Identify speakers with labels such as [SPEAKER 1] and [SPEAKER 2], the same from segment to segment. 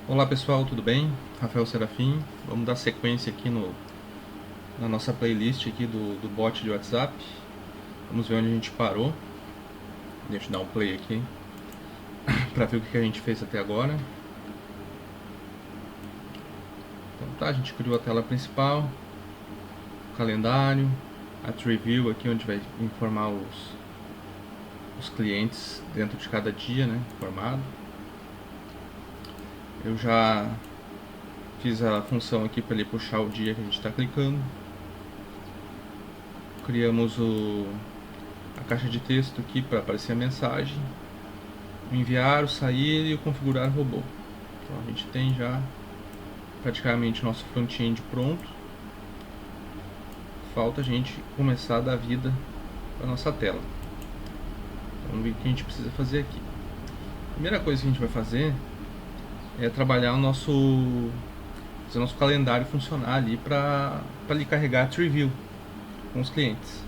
[SPEAKER 1] Olá pessoal, tudo bem? Rafael Serafim. Vamos dar sequência aqui na nossa playlist aqui do bot de WhatsApp. Vamos ver onde a gente parou. Deixa eu dar um play aqui para ver o que a gente fez até agora. Então tá, a gente criou a tela principal, o calendário, a tree view aqui onde vai informar os clientes dentro de cada dia, né, informado. Eu já fiz a função aqui para ele puxar o dia que a gente está clicando. Criamos a caixa de texto aqui para aparecer a mensagem, o enviar, o sair e o configurar robô. Então a gente tem já praticamente o nosso front-end pronto. Falta a gente começar a dar vida para a nossa tela. Então, vamos ver o que a gente precisa fazer aqui. A primeira coisa que a gente vai fazer é trabalhar o nosso calendário funcionar ali para ele carregar a tree view com os clientes.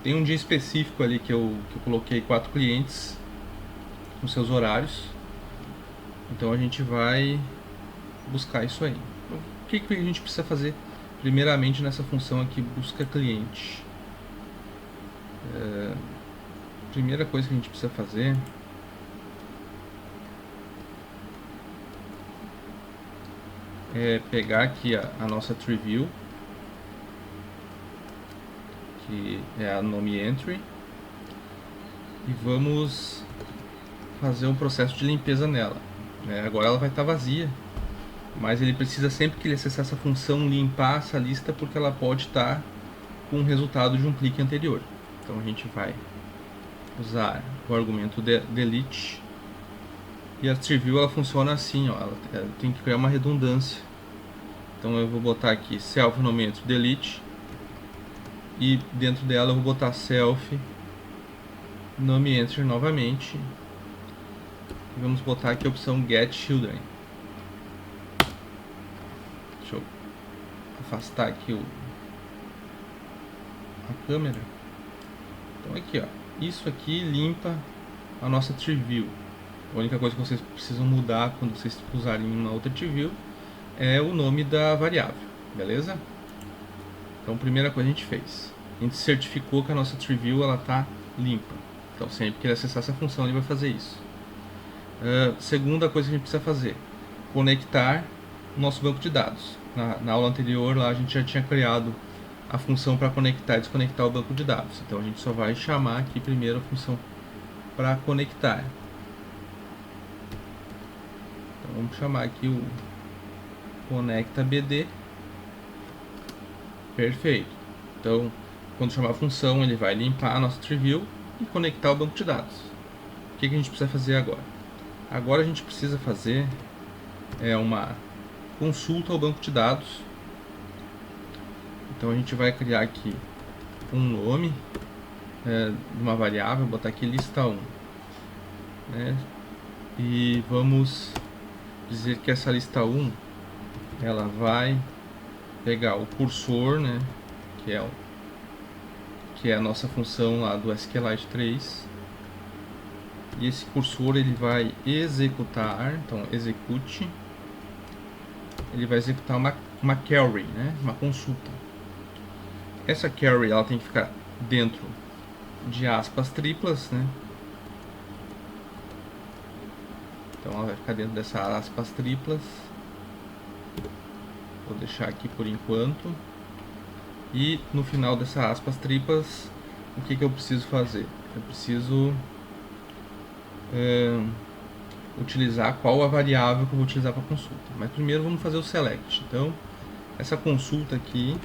[SPEAKER 1] Tem um dia específico ali que eu coloquei 4 clientes com seus horários. Então a gente vai buscar isso aí. O que a gente precisa fazer primeiramente nessa função aqui, busca cliente? Primeira coisa que a gente precisa fazer é pegar aqui a nossa tree view, que é a nome entry, e vamos fazer um processo de limpeza nela. Agora ela vai estar vazia, mas ele precisa, sempre que ele acessar essa função, limpar essa lista, porque ela pode estar com o resultado de um clique anterior. Então a gente vai usar o argumento delete, e a tree view ela funciona assim, ó, ela tem que criar uma redundância. Então eu vou botar aqui self nome entry delete, e dentro dela eu vou botar self nome entry novamente, e vamos botar aqui a opção get children. Deixa eu afastar aqui a câmera. Então aqui, ó, isso aqui limpa a nossa tree view. A única coisa que vocês precisam mudar quando vocês usarem uma outra tree view é o nome da variável, beleza? Então, primeira coisa que a gente fez, a gente certificou que a nossa tree view ela tá limpa. Então, sempre que ele acessar essa função, ele vai fazer isso. Segunda coisa que a gente precisa fazer, conectar o nosso banco de dados. Na aula anterior, lá a gente já tinha criado a função para conectar e desconectar o banco de dados. Então, a gente só vai chamar aqui primeiro a função para conectar. Então, vamos chamar aqui o conecta BD. Perfeito. Então, quando chamar a função, ele vai limpar a nossa tree view e conectar o banco de dados. O que a gente precisa fazer agora? Agora a gente precisa fazer uma consulta ao banco de dados. Então a gente vai criar aqui um nome de uma variável, botar aqui lista 1, né? E vamos dizer que essa lista 1 ela vai pegar o cursor, né, que é a nossa função lá do SQLite 3, e esse cursor ele vai executar, então execute, ele vai executar uma query, né, uma consulta. Essa query ela tem que ficar dentro de aspas triplas, né? Então ela vai ficar dentro dessas aspas triplas. Vou deixar aqui por enquanto. E no final dessas aspas triplas, o que eu preciso fazer? Eu preciso utilizar qual a variável que eu vou utilizar para consulta. Mas primeiro vamos fazer o select. Então, essa consulta aqui,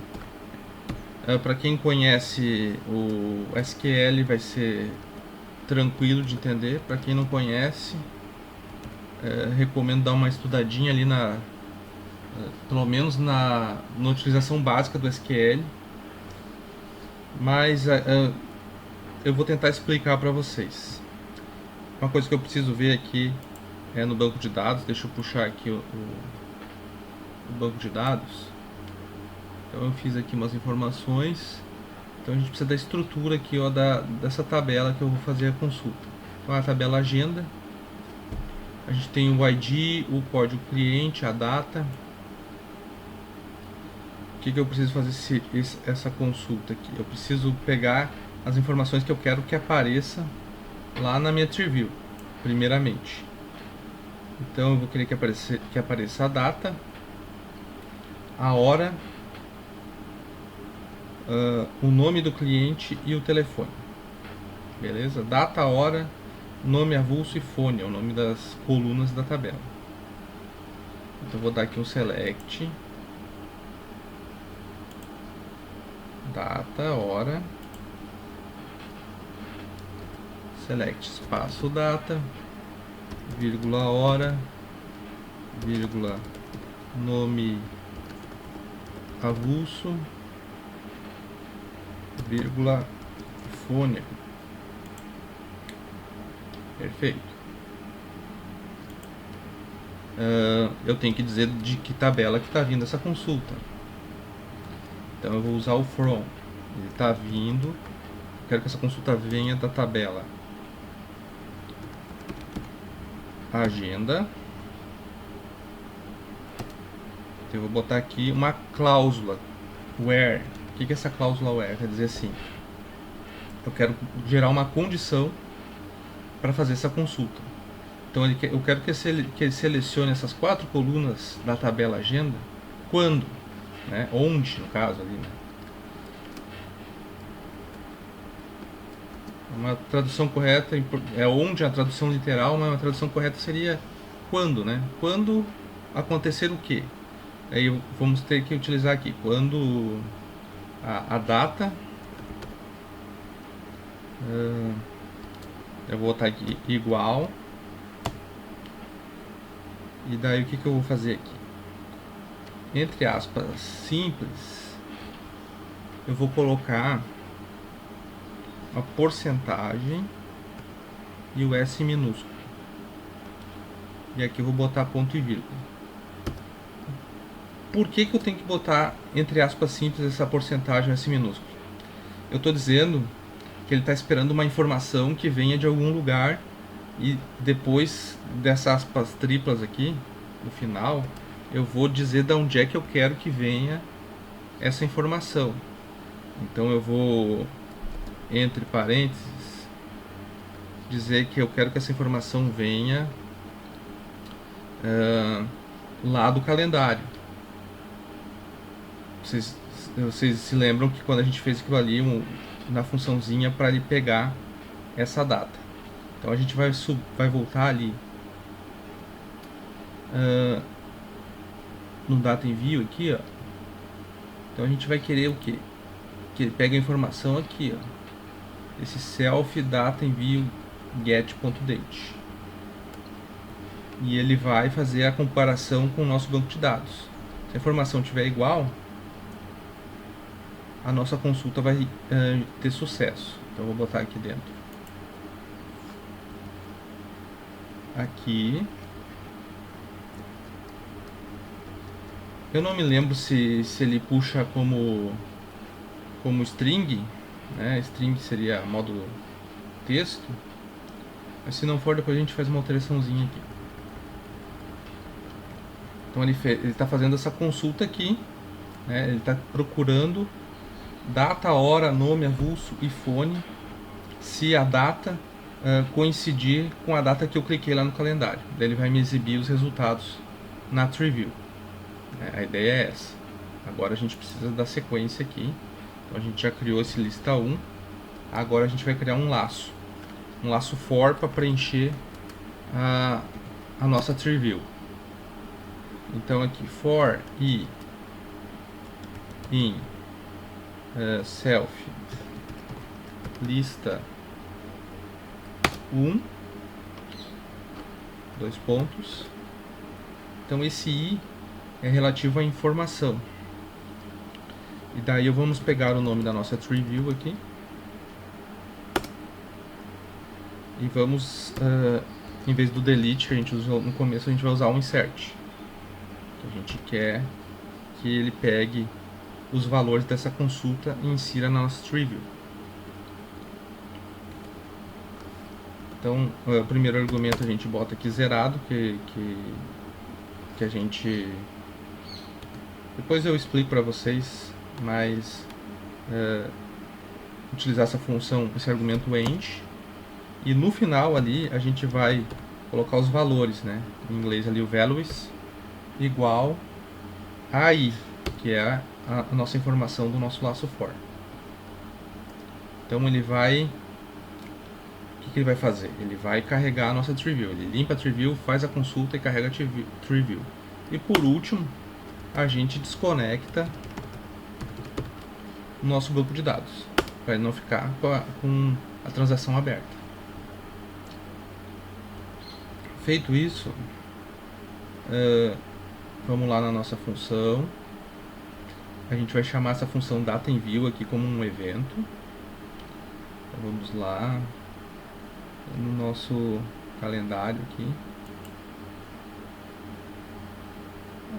[SPEAKER 1] para quem conhece o SQL, vai ser tranquilo de entender. Para quem não conhece, recomendo dar uma estudadinha ali pelo menos na utilização básica do SQL, mas eu vou tentar explicar para vocês. Uma coisa que eu preciso ver aqui é no banco de dados. Deixa eu puxar aqui o banco de dados. Então eu fiz aqui umas informações. Então a gente precisa da estrutura aqui, ó, dessa tabela que eu vou fazer a consulta. Então a tabela agenda, A gente tem o ID, o código cliente, a data. O que eu preciso fazer essa consulta aqui? Eu preciso pegar as informações que eu quero que apareça lá na minha TreeView, primeiramente. Então eu vou querer que apareça a data, a hora, o nome do cliente e o telefone. Beleza? Data, hora, nome avulso e fone, é o nome das colunas da tabela. Então eu vou dar aqui um select, data, hora, select espaço data, vírgula hora, vírgula nome avulso, vírgula fone. Perfeito. Eu tenho que dizer de que tabela que está vindo essa consulta. Então eu vou usar o from. Ele está vindo. Quero que essa consulta venha da tabela agenda. Então eu vou botar aqui uma cláusula where. O que é essa cláusula where? Quer dizer assim, eu quero gerar uma condição para fazer essa consulta. Então eu quero que ele selecione essas 4 colunas da tabela agenda. Quando? Né? Onde, no caso ali, né? Uma tradução correta é onde, a tradução literal, mas uma tradução correta seria quando, né? Quando acontecer o quê? Aí vamos ter que utilizar aqui quando a data. Eu vou botar aqui igual. E daí o que eu vou fazer aqui? Entre aspas simples, eu vou colocar a porcentagem e o S minúsculo. E aqui eu vou botar ponto e vírgula. Por que eu tenho que botar entre aspas simples essa porcentagem S minúsculo? Eu estou dizendo que ele está esperando uma informação que venha de algum lugar e depois dessas aspas triplas aqui, no final, eu vou dizer de onde é que eu quero que venha essa informação. Então eu vou, entre parênteses, dizer que eu quero que essa informação venha lá do calendário. Vocês se lembram que quando a gente fez aquilo ali na funçãozinha para ele pegar essa data. Então a gente vai voltar ali no data envio aqui, ó. Então a gente vai querer o que? Que ele pegue a informação aqui, ó. Esse self data envio get.date. E ele vai fazer a comparação com o nosso banco de dados. Se a informação estiver igual, a nossa consulta vai ter sucesso. Então eu vou botar aqui dentro. Aqui. Eu não me lembro se ele puxa como string, né? String seria módulo texto. Mas se não for, depois a gente faz uma alteraçãozinha aqui. Então ele está fazendo essa consulta aqui, né? Ele está procurando data, hora, nome, avulso e fone, se a data coincidir com a data que eu cliquei lá no calendário. Daí ele vai me exibir os resultados na TreeView. A ideia é essa. Agora a gente precisa da sequência aqui. Então a gente já criou esse lista 1. Agora a gente vai criar um laço for para preencher a nossa TreeView. Então aqui for i in self lista 1 2 pontos. Então esse i é relativo à informação. E daí vamos pegar o nome da nossa TreeView aqui. E vamos, em vez do delete que a gente usou no começo, a gente vai usar um insert. A gente quer que ele pegue os valores dessa consulta e insira na nossa TreeView. Então, o primeiro argumento a gente bota aqui zerado, que a gente... Depois eu explico para vocês, mas utilizar essa função, esse argumento end, e no final ali a gente vai colocar os valores, né? Em inglês ali o values igual a i, que é a nossa informação do nosso laço for. Então ele vai... O que ele vai fazer? Ele vai carregar a nossa TreeView. Ele limpa a TreeView, faz a consulta e carrega a TreeView. E por último, a gente desconecta o nosso banco de dados, para ele não ficar com a transação aberta. Feito isso, vamos lá na nossa função. A gente vai chamar essa função DataEnview aqui como um evento. Então vamos lá no nosso calendário aqui.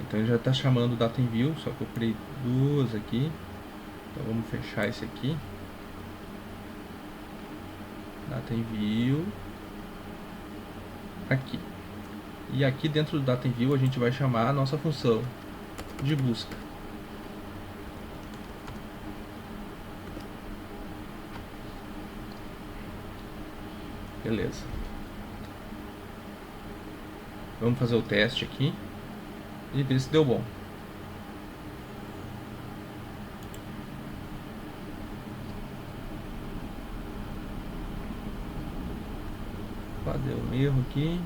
[SPEAKER 1] Então ele já está chamando o DataEnview, só que eu criei duas aqui. Então vamos fechar esse aqui. DataEnview aqui. E aqui dentro do DataEnview a gente vai chamar a nossa função de busca. Beleza. Vamos fazer o teste aqui e ver se deu bom. Opa, deu um erro aqui.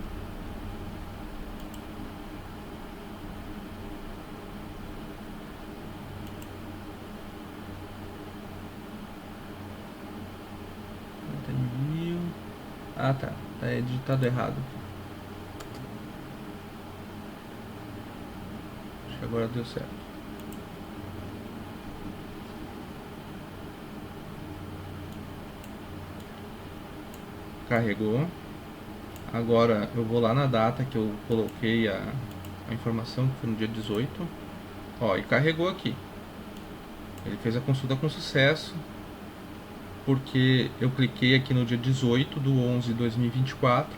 [SPEAKER 1] Ah, tá. É digitado errado. Acho que agora deu certo. Carregou. Agora eu vou lá na data que eu coloquei a informação, que foi no dia 18. Ó, e carregou aqui. Ele fez a consulta com sucesso, porque eu cliquei aqui no dia 18 de 11 de 2024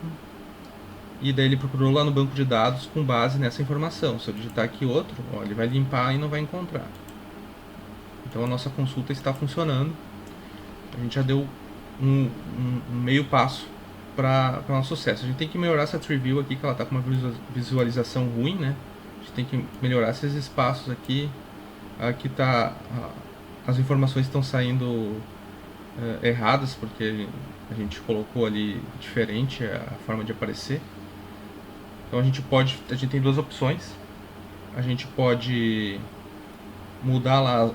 [SPEAKER 1] e daí ele procurou lá no banco de dados com base nessa informação. Se eu digitar aqui outro, ó, ele vai limpar e não vai encontrar. Então a nossa consulta está funcionando. A gente já deu um meio passo para o nosso sucesso. A gente tem que melhorar essa TreeView aqui, que ela está com uma visualização ruim, né? A gente tem que melhorar esses espaços aqui. Aqui tá, as informações estão saindo erradas, porque a gente colocou ali diferente a forma de aparecer. Então a gente tem duas opções. A gente pode mudar lá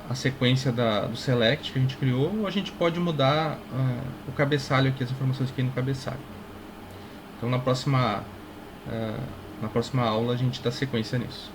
[SPEAKER 1] a sequência do select que a gente criou, ou a gente pode mudar o cabeçalho aqui, as informações que tem no cabeçalho. Então na próxima aula a gente dá sequência nisso.